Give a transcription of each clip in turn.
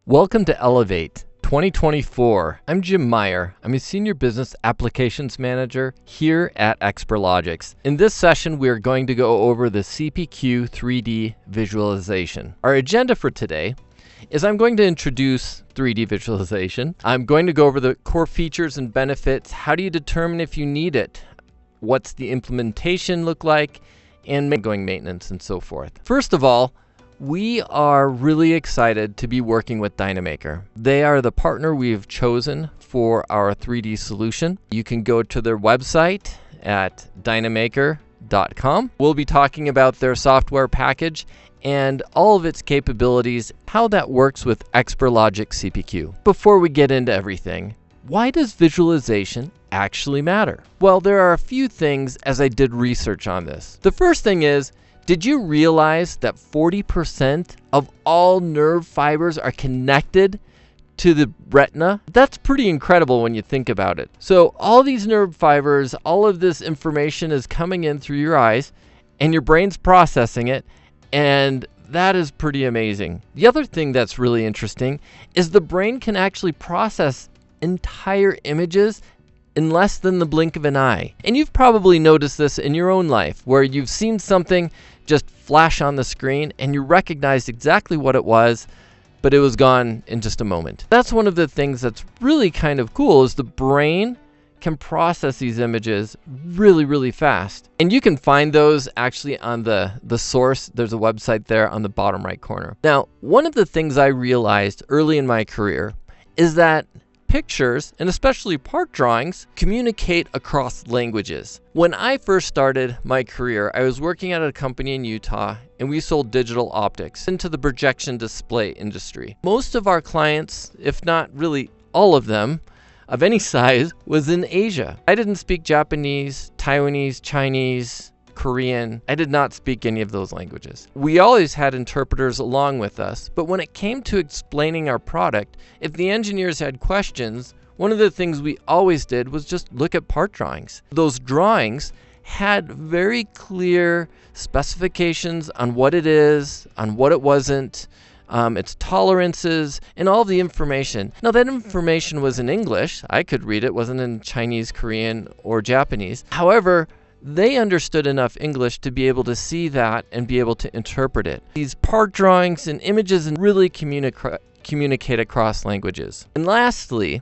Welcome to Elevate 2024. I'm Jim Meyer. I'm a Senior Business Applications Manager here at Experlogix. In this session, we are going to go over the CPQ 3D visualization. Our agenda for today is I'm going to introduce 3D visualization. I'm going to go over the core features and benefits. How do you determine if you need it? What's the implementation look like? And ongoing maintenance and so forth. First of all, we are really excited to be working with Dynamaker. They are the partner we've chosen for our 3D solution. You can go to their website at dynamaker.com. We'll be talking about their software package and all of its capabilities, how that works with Experlogix CPQ. Before we get into everything, why does visualization actually matter? Well, there are a few things as I did research on this. The first thing is, did you realize that 40% of all nerve fibers are connected to the retina? That's pretty incredible when you think about it. So all these nerve fibers, all of this information is coming in through your eyes and your brain's processing it, and that is pretty amazing. The other thing that's really interesting is the brain can actually process entire images in less than the blink of an eye. And you've probably noticed this in your own life where you've seen something just flash on the screen and you recognized exactly what it was, but it was gone in just a moment. That's one of the things that's really kind of cool is the brain can process these images really, really fast. And you can find those actually on the source. There's a website there on the bottom right corner. Now, one of the things I realized early in my career is that pictures, and especially part drawings, communicate across languages. When I first started my career, I was working at a company in Utah, and we sold digital optics into the projection display industry. Most of our clients, if not really all of them, of any size, was in Asia. I didn't speak Japanese, Taiwanese, Chinese, Korean. I did not speak any of those languages. We always had interpreters along with us, but when it came to explaining our product, if the engineers had questions, one of the things we always did was just look at part drawings. Those drawings had very clear specifications on what it is, on what it wasn't, its tolerances, and all the information. Now that information was in English. I could read it, wasn't in Chinese, Korean, or Japanese. However, they understood enough English to be able to see that and be able to interpret it. These part drawings and images really communicate across languages. And lastly,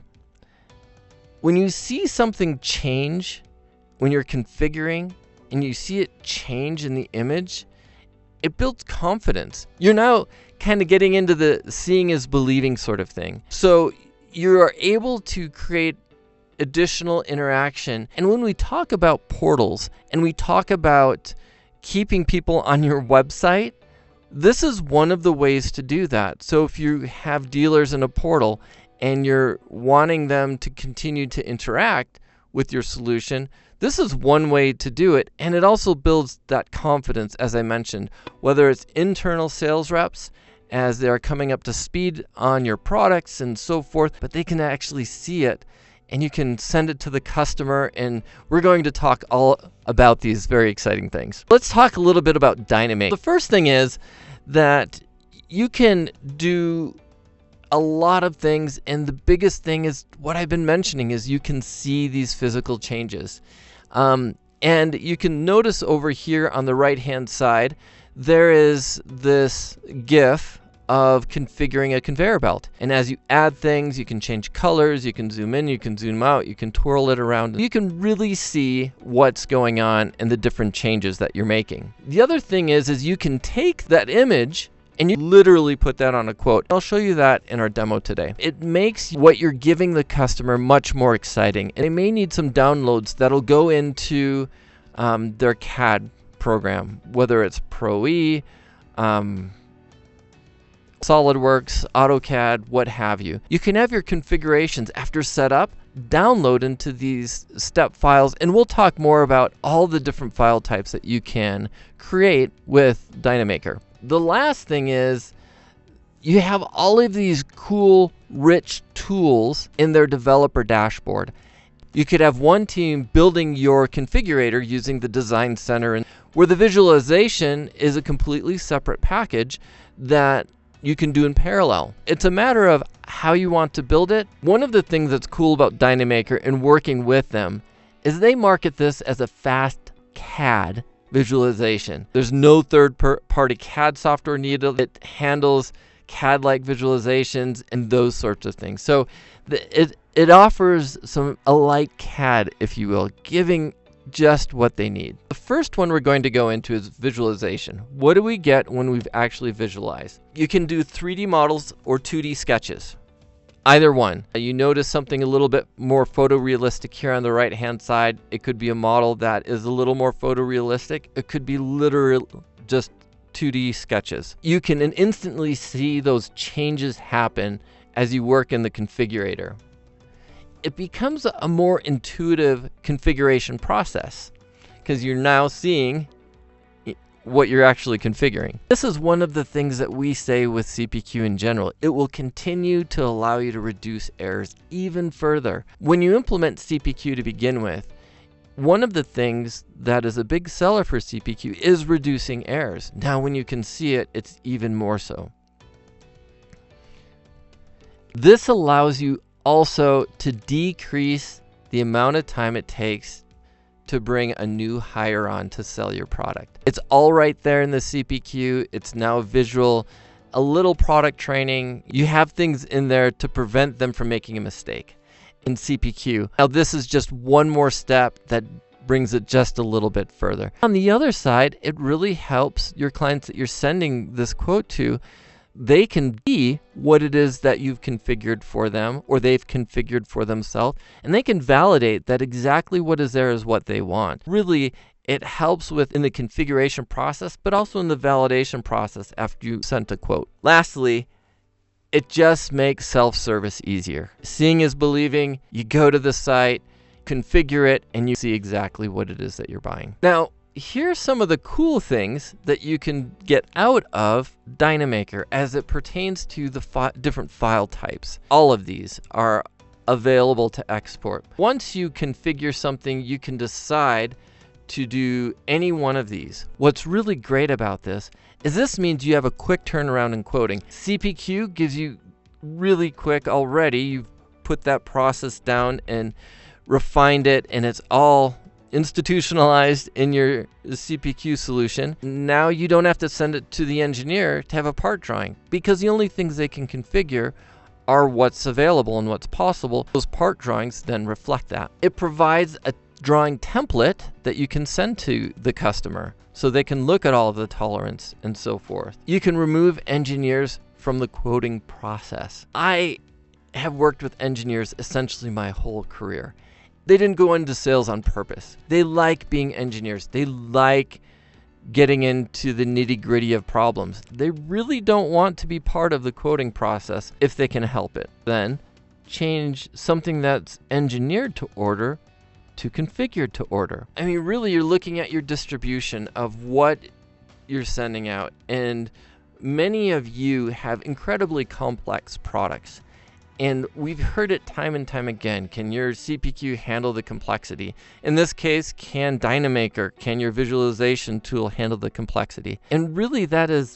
when you see something change, when you're configuring and you see it change in the image, it builds confidence. You're now kind of getting into the seeing is believing sort of thing. So you are able to create additional interaction. And when we talk about portals and we talk about keeping people on your website, this is one of the ways to do that. So if you have dealers in a portal and you're wanting them to continue to interact with your solution, this is one way to do it. And it also builds that confidence, as I mentioned, whether it's internal sales reps as they're coming up to speed on your products and so forth, but they can actually see it and you can send it to the customer, and we're going to talk all about these very exciting things. Let's talk a little bit about Dynamaker. The first thing is that you can do a lot of things, and the biggest thing is what I've been mentioning is you can see these physical changes. And you can notice over here on the right-hand side, there is this GIF of configuring a conveyor belt. And as you add things, you can change colors, you can zoom in, you can zoom out, you can twirl it around. You can really see what's going on and the different changes that you're making. The other thing is you can take that image and you literally put that on a quote. I'll show you that in our demo today. It makes what you're giving the customer much more exciting. And they may need some downloads that'll go into their CAD program, whether it's Pro E, SolidWorks, AutoCAD, what have you. You can have your configurations after setup download into these step files, and we'll talk more about all the different file types that you can create with Dynamaker. The last thing is you have all of these cool, rich tools in their developer dashboard. You could have one team building your configurator using the Design Center, and where the visualization is a completely separate package that you can do in parallel. It's a matter of how you want to build it. One of the things that's cool about Dynamaker and working with them is they market this as a fast CAD visualization. There's no third-party CAD software needed. It handles CAD-like visualizations and those sorts of things. So it offers a light CAD, if you will, giving just what they need. The first one we're going to go into is visualization. What do we get when we've actually visualized? You can do 3D models or 2D sketches. Either one. You notice something a little bit more photorealistic here on the right hand side. It could be a model that is a little more photorealistic. It could be literally just 2D sketches. You can instantly see those changes happen as you work in the configurator. It becomes a more intuitive configuration process because you're now seeing what you're actually configuring. This is one of the things that we say with CPQ in general. It will continue to allow you to reduce errors even further. When you implement CPQ to begin with, one of the things that is a big seller for CPQ is reducing errors. Now when you can see it, it's even more so. This allows you also to decrease the amount of time it takes to bring a new hire on to sell your product. It's all right there in the CPQ. It's now visual, a little product training. You have things in there to prevent them from making a mistake in CPQ. Now this is just one more step that brings it just a little bit further. On the other side, it really helps your clients that you're sending this quote to. They can be what it is that you've configured for them or they've configured for themselves, and they can validate that exactly what is there is what they want. Really, it helps in the configuration process, but also in the validation process after you sent a quote. Lastly, it just makes self-service easier. Seeing is believing. You go to the site, configure it, and you see exactly what it is that you're buying. Now, here's some of the cool things that you can get out of Dynamaker as it pertains to the different file types. All of these are available to export. Once you configure something, you can decide to do any one of these. What's really great about this is this means you have a quick turnaround in quoting. CPQ gives you really quick already. You've put that process down and refined it, and it's all institutionalized in your CPQ solution. Now you don't have to send it to the engineer to have a part drawing because the only things they can configure are what's available and what's possible. Those part drawings then reflect that. It provides a drawing template that you can send to the customer so they can look at all of the tolerance and so forth. You can remove engineers from the quoting process. I have worked with engineers essentially my whole career. They didn't go into sales on purpose. They like being engineers. They like getting into the nitty-gritty of problems. They really don't want to be part of the quoting process if they can help it. Then change something that's engineered to order to configured to order. I mean, really, you're looking at your distribution of what you're sending out, and many of you have incredibly complex products. And we've heard it time and time again. Can your CPQ handle the complexity? In this case, can Dynamaker, can your visualization tool handle the complexity? And really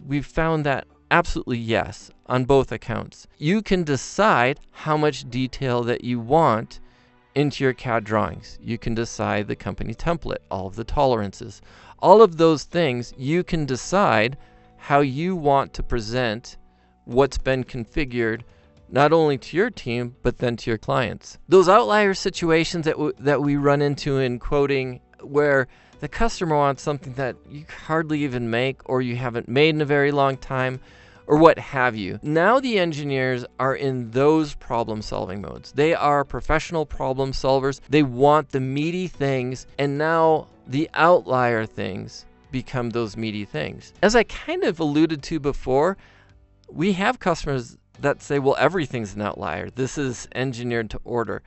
we've found that absolutely yes, on both accounts. You can decide how much detail that you want into your CAD drawings. You can decide the company template, all of the tolerances. All of those things, you can decide how you want to present what's been configured not only to your team, but then to your clients. Those outlier situations that we run into in quoting where the customer wants something that you hardly even make or you haven't made in a very long time or what have you. Now the engineers are in those problem-solving modes. They are professional problem solvers. They want the meaty things, and now the outlier things become those meaty things. As I kind of alluded to before, we have customers that say, well, everything's an outlier. This is engineered to order.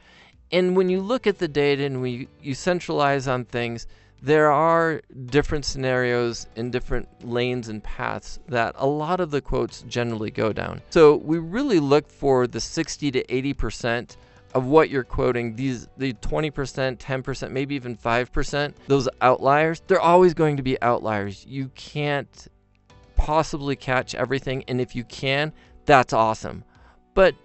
And when you look at the data and you centralize on things, there are different scenarios in different lanes and paths that a lot of the quotes generally go down. So we really look for the 60 to 80% of what you're quoting, the 20%, 10%, maybe even 5%, those outliers. They're always going to be outliers. You can't possibly catch everything, and if you can, that's awesome. But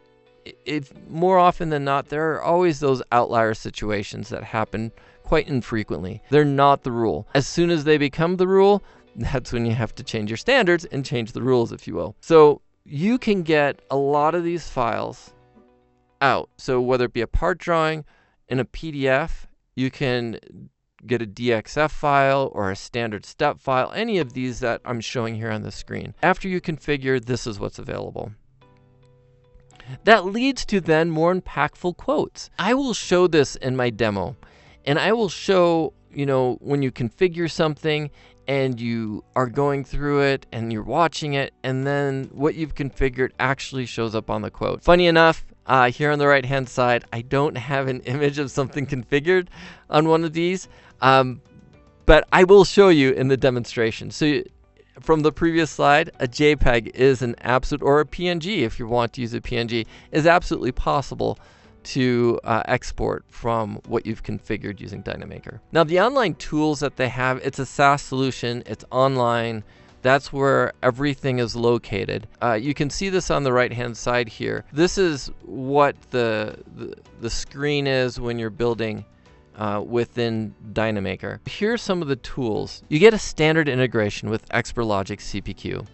if more often than not, there are always those outlier situations that happen quite infrequently. They're not the rule. As soon as they become the rule, that's when you have to change your standards and change the rules, if you will. So you can get a lot of these files out. So whether it be a part drawing in a PDF, you can get a DXF file or a standard step file, any of these that I'm showing here on the screen. After you configure, this is what's available. That leads to then more impactful quotes. I will show this in my demo, and I will show, when you configure something and you are going through it and you're watching it, and then what you've configured actually shows up on the quote. Funny enough, here on the right hand side, I don't have an image of something configured on one of these, but I will show you in the demonstration. So from the previous slide, a JPEG is an absolute, or a PNG if you want to use a PNG, is absolutely possible to export from what you've configured using Dynamaker. Now the online tools that they have, it's a SaaS solution, it's online, that's where everything is located. You can see this on the right hand side here. This is what the screen is when you're building within Dynamaker. Here's some of the tools. You get a standard integration with Experlogix CPQ,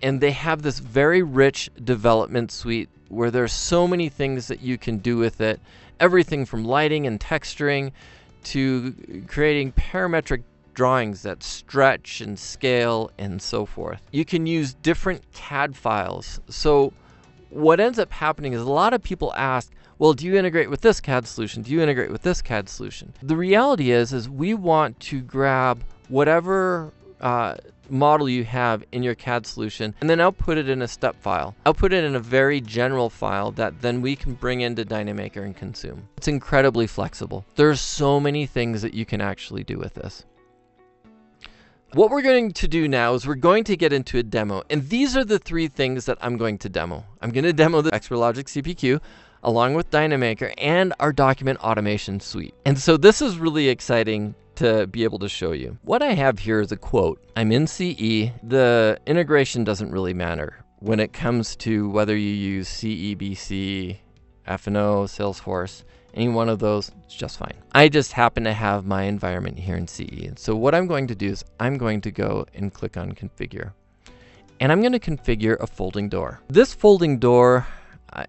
and they have this very rich development suite where there's so many things that you can do with it. Everything from lighting and texturing to creating parametric drawings that stretch and scale and so forth. You can use different CAD files. So what ends up happening is a lot of people ask, well, do you integrate with this CAD solution? Do you integrate with this CAD solution? The reality is we want to grab whatever model you have in your CAD solution and then output it in a step file. Output it in a very general file that then we can bring into Dynamaker and consume. It's incredibly flexible. There's so many things that you can actually do with this. What we're going to do now is we're going to get into a demo, and these are the three things that I'm going to demo. I'm going to demo the Experlogix CPQ along with Dynamaker and our document automation suite. And so this is really exciting to be able to show you. What I have here is a quote. I'm in CE. The integration doesn't really matter when it comes to whether you use CE, BC, F&O, Salesforce. Any one of those, it's just fine. I just happen to have my environment here in CE. So what I'm going to do is I'm going to go and click on configure. And I'm going to configure a folding door. This folding door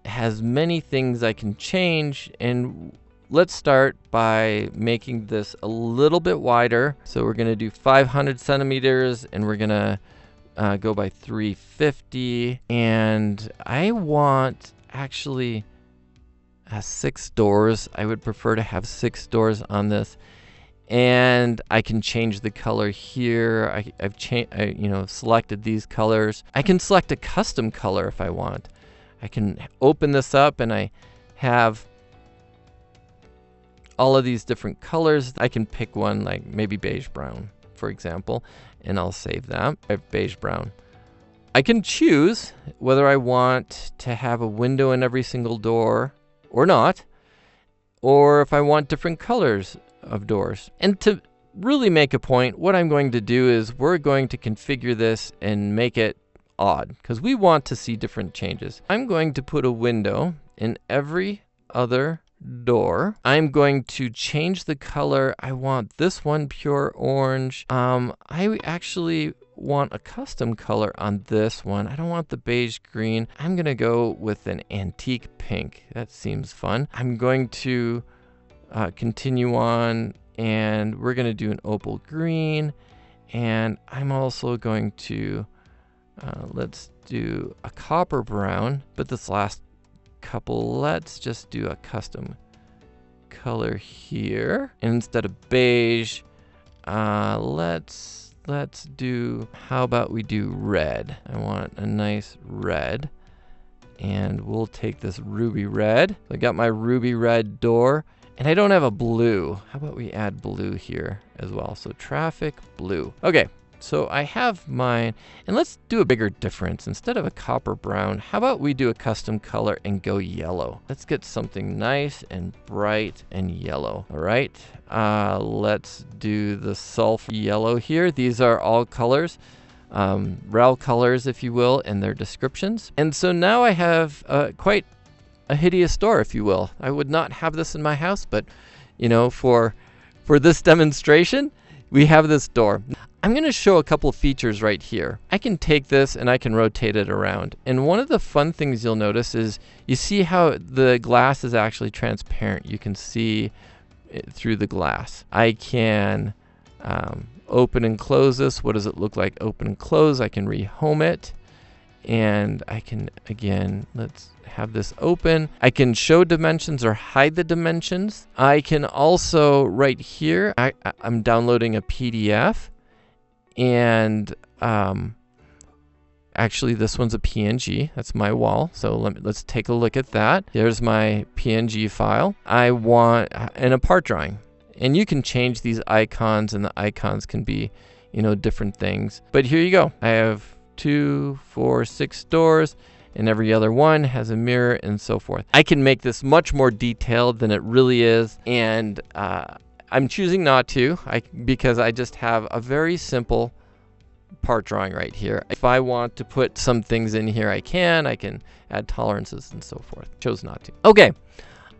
has many things I can change, and let's start by making this a little bit wider. So we're going to do 500 centimeters and we're going to go by 350. And I want actually 6 doors. I would prefer to have 6 doors on this. And I can change the color here. I've selected these colors. I can select a custom color if I want. I can open this up and I have all of these different colors. I can pick one like maybe beige brown, for example, and I'll save that. I have beige brown. I can choose whether I want to have a window in every single door or not, or if I want different colors of doors. And to really make a point, what I'm going to do is we're going to configure this and make it odd because we want to see different changes. I'm going to put a window in every other door. I'm going to change the color. I want this one pure orange. I actually want a custom color on this one. I don't want the beige green. I'm gonna go with an antique pink. That seems fun. I'm going to continue on, and we're gonna do an opal green, and I'm also going to let's do a copper brown, but this last couple, let's just do a custom color here. And instead of beige, let's do, how about we do red? I want a nice red, and we'll take this ruby red. I got my ruby red door, and I don't have a blue. How about we add blue here as well? So traffic blue. Okay. So I have mine, and let's do a bigger difference. Instead of a copper brown, how about we do a custom color and go yellow? Let's get something nice and bright and yellow. All right, let's do the sulfur yellow here. These are all colors. rel colors, if you will, in their descriptions. And so now I have quite a hideous door, if you will. I would not have this in my house, but for this demonstration, we have this door. I'm going to show a couple of features right here. I can take this and I can rotate it around. And one of the fun things you'll notice is you see how the glass is actually transparent. You can see it through the glass. I can open and close this. What does it look like? Open and close. I can rehome it. And I can, again, let's have this open. I can show dimensions or hide the dimensions. I can also, right here, I'm downloading a PDF. And actually, this one's a PNG. That's my wall. So let's take a look at that. There's my PNG file. I want a part drawing. And you can change these icons, and the icons can be, different things. But here you go. I have 2, 4, 6 doors, and every other one has a mirror and so forth. I can make this much more detailed than it really is, and I'm choosing not to because I just have a very simple part drawing right here. If I want to put some things in here, I can add tolerances and so forth. Chose not to. Okay,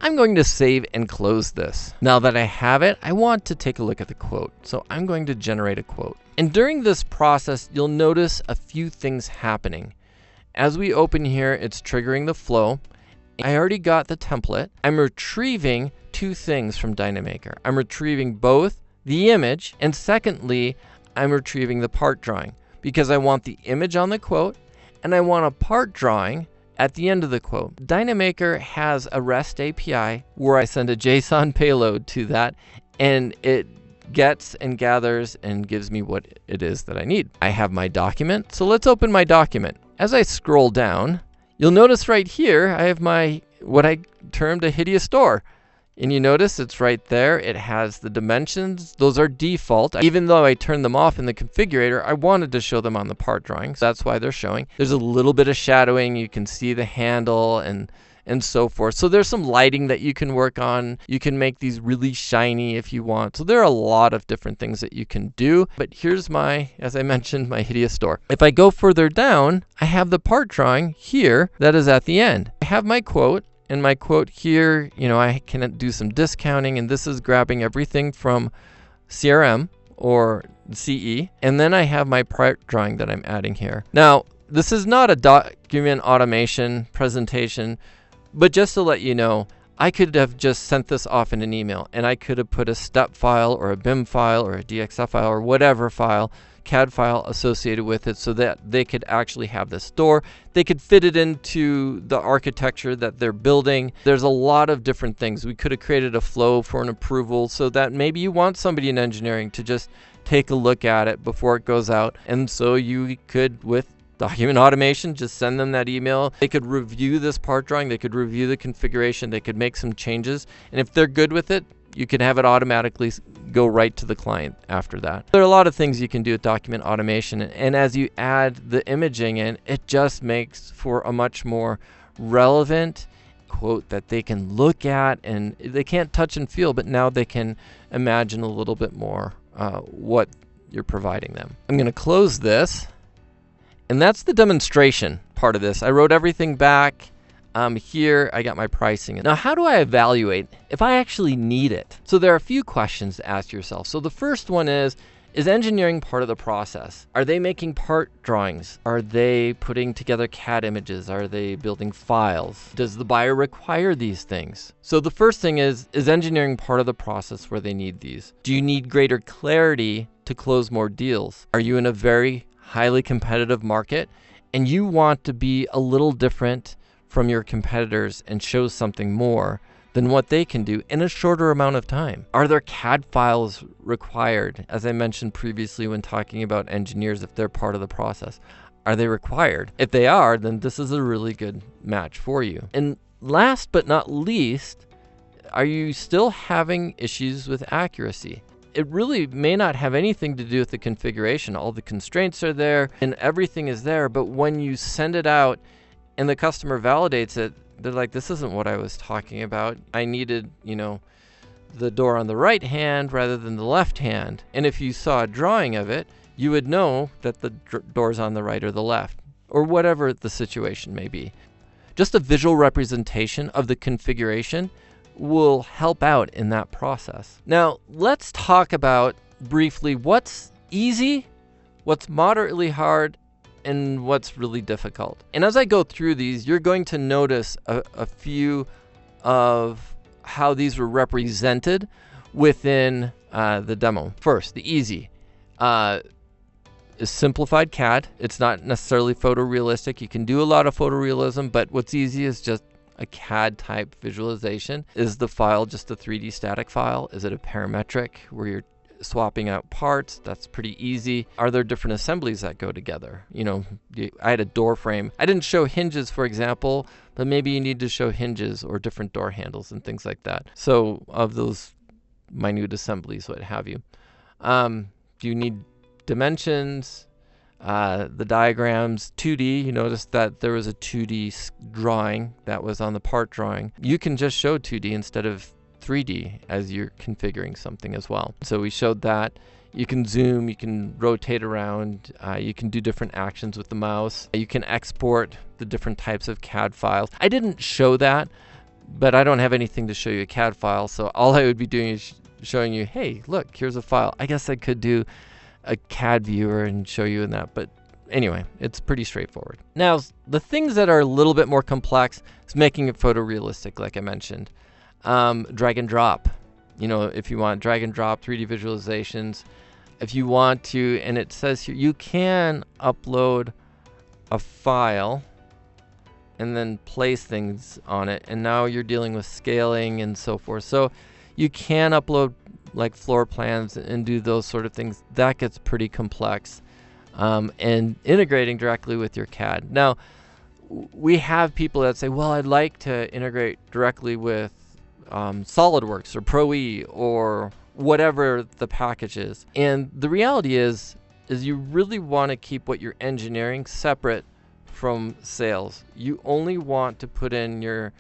I'm going to save and close this. Now that I have it, I want to take a look at the quote. So I'm going to generate a quote. And during this process, you'll notice a few things happening. As we open here, it's triggering the flow. I already got the template. I'm retrieving 2 things from Dynamaker. I'm retrieving both the image, and secondly, I'm retrieving the part drawing because I want the image on the quote and I want a part drawing at the end of the quote. Dynamaker has a REST API where I send a JSON payload to that, and it gets and gathers and gives me what it is that I need. I have my document, so let's open my document. As I scroll down, you'll notice right here I have what I termed a hideous door. And you notice it's right there. It has the dimensions. Those are default. Even though I turned them off in the configurator, I wanted to show them on the part drawing. So that's why they're showing. There's a little bit of shadowing. You can see the handle and so forth. So there's some lighting that you can work on. You can make these really shiny if you want. So there are a lot of different things that you can do. But here's as I mentioned, my hideous door. If I go further down, I have the part drawing here that is at the end. I have my quote. In my quote here, I can do some discounting, and this is grabbing everything from CRM or CE. And then I have my part drawing that I'm adding here. Now, this is not a document automation presentation, but just to let you know, I could have just sent this off in an email, and I could have put a step file or a BIM file or a DXF file or whatever file, CAD file associated with it, so that they could actually have this door. They could fit it into the architecture that they're building. There's a lot of different things. We could have created a flow for an approval so that maybe you want somebody in engineering to just take a look at it before it goes out. And so you could, with document automation, just send them that email. They could review this part drawing. They could review the configuration. They could make some changes. And if they're good with it, you can have it automatically go right to the client after that. There are a lot of things you can do with document automation, and as you add the imaging in, it just makes for a much more relevant quote that they can look at, and they can't touch and feel, but now they can imagine a little bit more what you're providing them. I'm going to close this, and that's the demonstration part of this. I wrote everything back. Here I got my pricing. Now, how do I evaluate if I actually need it? So there are a few questions to ask yourself. So the first one is engineering part of the process? Are they making part drawings? Are they putting together CAD images? Are they building files? Does the buyer require these things? So the first thing is engineering part of the process where they need these? Do you need greater clarity to close more deals? Are you in a very highly competitive market and you want to be a little different from your competitors and show something more than what they can do in a shorter amount of time? Are there CAD files required? As I mentioned previously when talking about engineers, if they're part of the process, are they required? If they are, then this is a really good match for you. And last but not least, are you still having issues with accuracy? It really may not have anything to do with the configuration. All the constraints are there and everything is there, but when you send it out and the customer validates it, they're like, this isn't what I was talking about. I needed, the door on the right hand rather than the left hand. And if you saw a drawing of it, you would know that the door's on the right or the left, or whatever the situation may be. Just a visual representation of the configuration will help out in that process. Now, let's talk about briefly what's easy, what's moderately hard, and what's really difficult. And as I go through these, you're going to notice a few of how these were represented within the demo. First, the easy is simplified CAD. It's not necessarily photorealistic. You can do a lot of photorealism, but what's easy is just a CAD type visualization. Is the file just a 3D static file? Is it a parametric where you're swapping out parts? That's pretty easy. Are there different assemblies that go together? You know, I had a door frame. I didn't show hinges, for example, but maybe you need to show hinges or different door handles and things like that. So of those minute assemblies, what have you. Do you need dimensions? The diagrams, 2D, you notice that there was a 2D drawing that was on the part drawing. You can just show 2D instead of 3D as you're configuring something as well. So we showed that. You can zoom, you can rotate around, you can do different actions with the mouse. You can export the different types of CAD files. I didn't show that, but I don't have anything to show you a CAD file, so all I would be doing is showing you, hey, look, here's a file. I guess I could do a CAD viewer and show you in that, but anyway, it's pretty straightforward. Now, the things that are a little bit more complex is making it photorealistic, like I mentioned. Drag and drop. You know, if you want drag and drop 3D visualizations, if you want to, and it says here, you can upload a file and then place things on it, and now you're dealing with scaling and so forth. So you can upload like floor plans and do those sort of things. That gets pretty complex, and integrating directly with your CAD. Now, we have people that say, well, I'd like to integrate directly with SolidWorks or Pro-E or whatever the package is. And the reality is you really want to keep what you're engineering separate from sales. You only want to put in your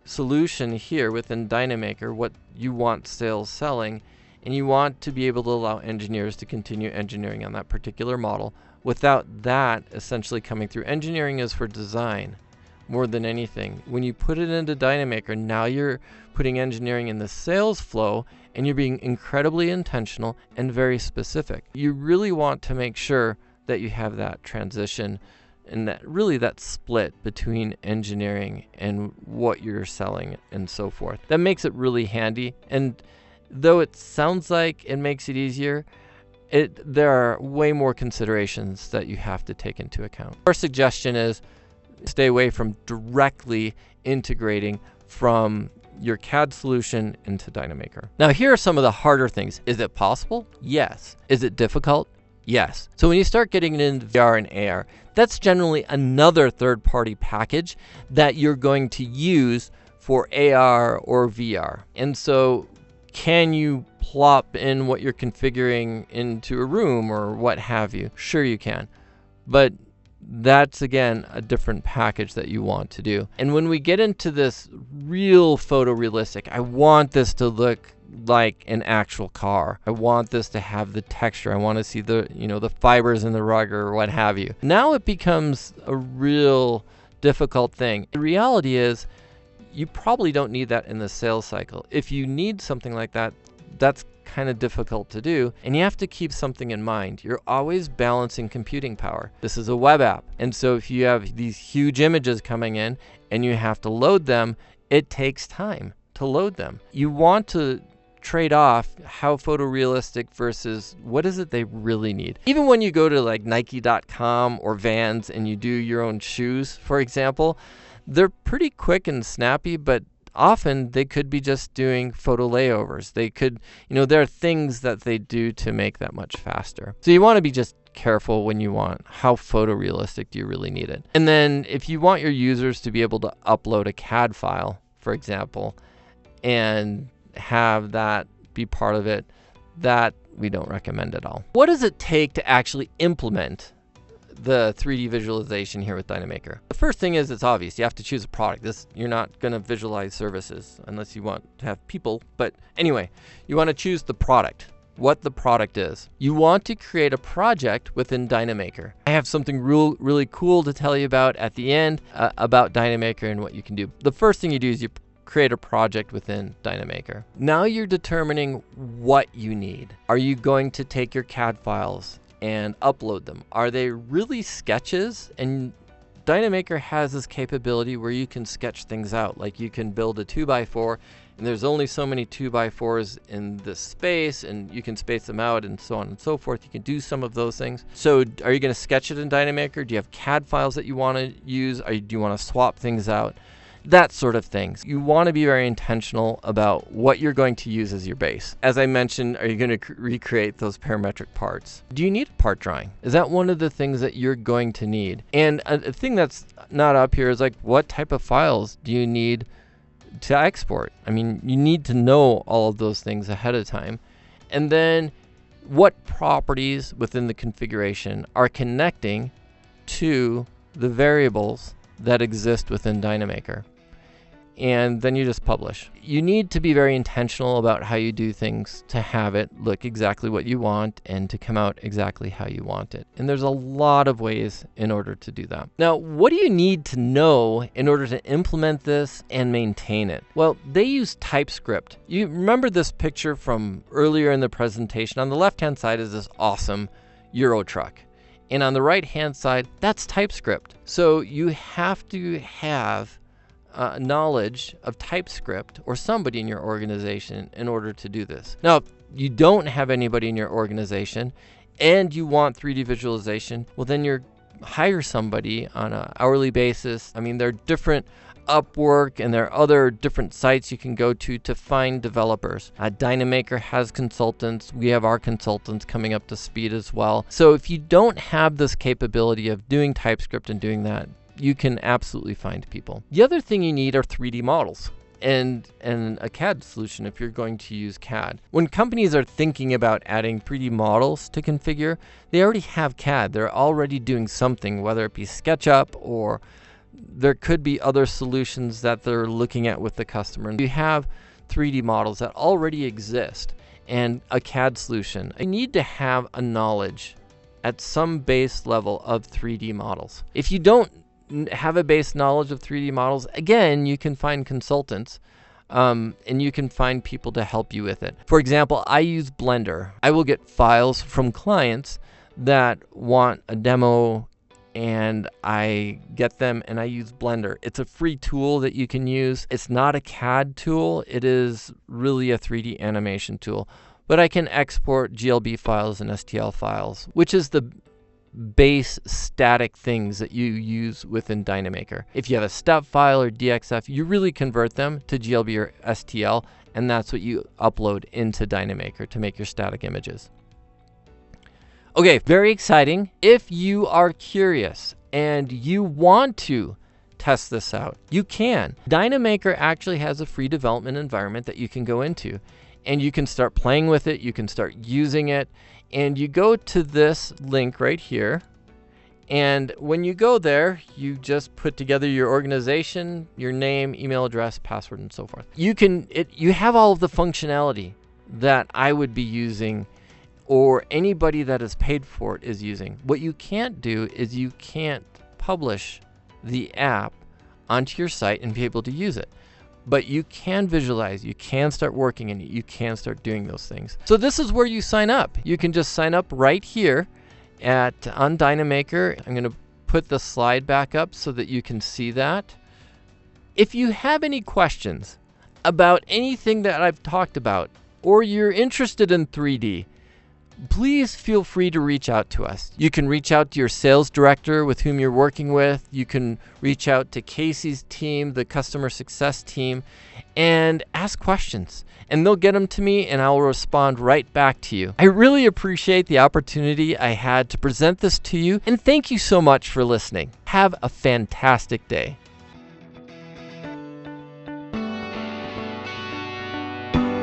solution here within Dynamaker, what you want sales selling, and you want to be able to allow engineers to continue engineering on that particular model without that essentially coming through. Engineering is for design more than anything. When you put it into Dynamaker, now you're putting engineering in the sales flow, and you're being incredibly intentional and very specific. You really want to make sure that you have that transition and that really that split between engineering and what you're selling and so forth. That makes it really handy, and though it sounds like it makes it easier, there are way more considerations that you have to take into account. Our suggestion is stay away from directly integrating from your CAD solution into Dynamaker. Now, here are some of the harder things. Is it possible? Yes. Is it difficult? Yes. So when you start getting into VR and AR, that's generally another third-party package that you're going to use for AR or VR. And so can you plop in what you're configuring into a room or what have you? Sure you can. But that's, again, a different package that you want to do. And when we get into this real photorealistic, I want this to look like an actual car. I want this to have the texture. I want to see the, the fibers in the rug or what have you. Now it becomes a real difficult thing. The reality is you probably don't need that in the sales cycle. If you need something like that, that's kind of difficult to do, and you have to keep something in mind. You're always balancing computing power. This is a web app, and so if you have these huge images coming in and you have to load them, it takes time to load them. You want to trade off how photorealistic versus what is it they really need. Even when you go to like Nike.com or Vans and you do your own shoes, for example, they're pretty quick and snappy, but often they could be just doing photo layovers. They could, there are things that they do to make that much faster. So you want to be just careful when you want how photorealistic do you really need it. And then if you want your users to be able to upload a CAD file, for example, and have that be part of it, that we don't recommend at all. What does it take to actually implement the 3D visualization here with Dynamaker? The first thing is, it's obvious. You have to choose a product. You're not going to visualize services unless you want to have people. But anyway, you want to choose the product. what the product is. You want to create a project within Dynamaker. I have something really cool to tell you about at the end about Dynamaker and what you can do. The first thing you do is you create a project within Dynamaker. Now you're determining what you need. Are you going to take your CAD files and upload them? Are they really sketches? And Dynamaker has this capability where you can sketch things out. Like you can build a 2x4 and there's only so many 2x4s in this space, and you can space them out and so on and so forth. You can do some of those things. So are you going to sketch it in Dynamaker? Do you have CAD files that you want to use? Do you want to swap things out? That sort of things. You want to be very intentional about what you're going to use as your base. As I mentioned, are you going to recreate those parametric parts? Do you need a part drawing? Is that one of the things that you're going to need? And a thing that's not up here is like, what type of files do you need to export? I mean, you need to know all of those things ahead of time. And then what properties within the configuration are connecting to the variables that exist within Dynamaker. And then you just publish. You need to be very intentional about how you do things to have it look exactly what you want and to come out exactly how you want it. And there's a lot of ways in order to do that. Now, what do you need to know in order to implement this and maintain it? Well, they use TypeScript. You remember this picture from earlier in the presentation. On the left-hand side is this awesome Euro truck. And on the right-hand side, that's TypeScript. So you have to have knowledge of TypeScript or somebody in your organization in order to do this. Now, if you don't have anybody in your organization and you want 3D visualization, well, then you hire somebody on an hourly basis. I mean, there are different Upwork and there are other different sites you can go to find developers. Dynamaker has consultants. We have our consultants coming up to speed as well. So if you don't have this capability of doing TypeScript and doing that, you can absolutely find people. The other thing you need are 3D models and a CAD solution if you're going to use CAD. When companies are thinking about adding 3D models to configure, they already have CAD. They're already doing something, whether it be SketchUp or there could be other solutions that they're looking at with the customer. You have 3D models that already exist and a CAD solution. You need to have a knowledge at some base level of 3D models. If you don't have a base knowledge of 3D models, again, you can find consultants and you can find people to help you with it. For example, I use Blender. I will get files from clients that want a demo and I get them and I use Blender. It's a free tool that you can use. It's not a CAD tool. It is really a 3D animation tool. But I can export GLB files and STL files, which is the base static things that you use within Dynamaker. If you have a step file or DXF, you really convert them to GLB or STL, and that's what you upload into Dynamaker to make your static images. Okay, very exciting. If you are curious and you want to test this out, you can. Dynamaker actually has a free development environment that you can go into, and you can start playing with it, you can start using it, and you go to this link right here, and when you go there, you just put together your organization, your name, email address, password, and so forth. You have all of the functionality that I would be using or anybody that is paid for it is using. What you can't do is you can't publish the app onto your site and be able to use it. But you can visualize, you can start working in it, you can start doing those things. So this is where you sign up. You can just sign up right here on Dynamaker. I'm going to put the slide back up so that you can see that. If you have any questions about anything that I've talked about, or you're interested in 3D, please feel free to reach out to us. You can reach out to your sales director with whom you're working with. You can reach out to Casey's team, the customer success team, and ask questions. And they'll get them to me and I will respond right back to you. I really appreciate the opportunity I had to present this to you, and thank you so much for listening. Have a fantastic day.